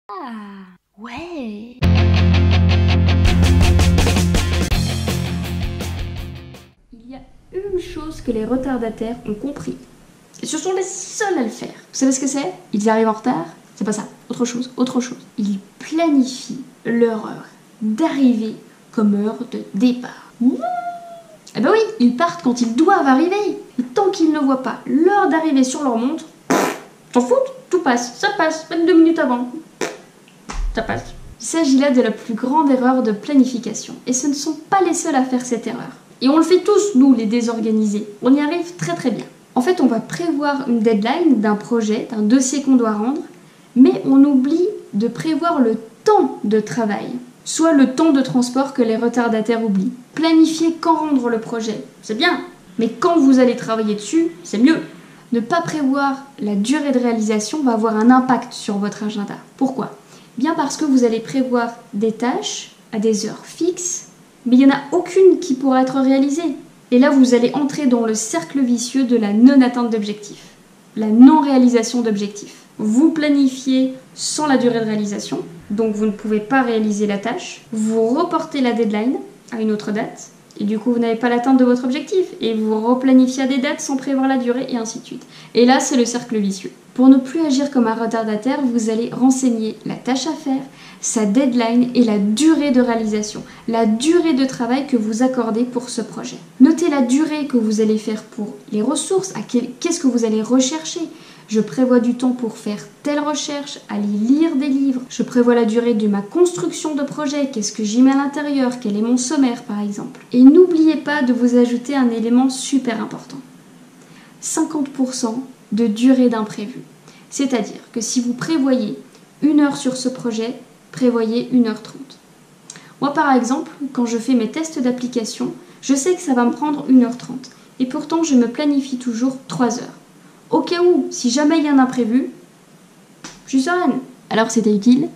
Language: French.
Ah, ouais. Il y a une chose que les retardataires ont compris. Et ce sont les seuls à le faire. Vous savez ce que c'est? Ils arrivent en retard? C'est pas ça. Autre chose, autre chose. Ils planifient leur heure d'arrivée comme heure de départ. Eh ben oui, ils partent quand ils doivent arriver. Et tant qu'ils ne voient pas l'heure d'arrivée sur leur montre, s'en foutent, tout passe, ça passe, même 2 minutes avant. Ça passe. Il s'agit là de la plus grande erreur de planification. Et ce ne sont pas les seuls à faire cette erreur. Et on le fait tous, nous, les désorganisés. On y arrive très très bien. En fait, on va prévoir une deadline d'un projet, d'un dossier qu'on doit rendre, mais on oublie de prévoir le temps de travail, soit le temps de transport que les retardataires oublient. Planifier quand rendre le projet, c'est bien, mais quand vous allez travailler dessus, c'est mieux. Ne pas prévoir la durée de réalisation va avoir un impact sur votre agenda. Pourquoi ? Bien parce que vous allez prévoir des tâches à des heures fixes, mais il n'y en a aucune qui pourra être réalisée. Et là, vous allez entrer dans le cercle vicieux de la non-atteinte d'objectifs, la non-réalisation d'objectifs. Vous planifiez sans la durée de réalisation, donc vous ne pouvez pas réaliser la tâche. Vous reportez la deadline à une autre date, et du coup, vous n'avez pas l'atteinte de votre objectif. Et vous replanifiez à des dates sans prévoir la durée, et ainsi de suite. Et là, c'est le cercle vicieux. Pour ne plus agir comme un retardataire, vous allez renseigner la tâche à faire, sa deadline et la durée de réalisation, la durée de travail que vous accordez pour ce projet. Notez la durée que vous allez faire pour les ressources, qu'est-ce que vous allez rechercher. Je prévois du temps pour faire telle recherche, aller lire des livres. Je prévois la durée de ma construction de projet, qu'est-ce que j'y mets à l'intérieur, quel est mon sommaire par exemple. Et n'oubliez pas de vous ajouter un élément super important. 50% de durée d'imprévu. C'est-à-dire que si vous prévoyez 1 heure sur ce projet, prévoyez 1h30. Moi par exemple, quand je fais mes tests d'application, je sais que ça va me prendre 1h30. Et pourtant, je me planifie toujours 3 heures. Au cas où, si jamais il y a un imprévu, je suis sereine. Alors c'était utile ?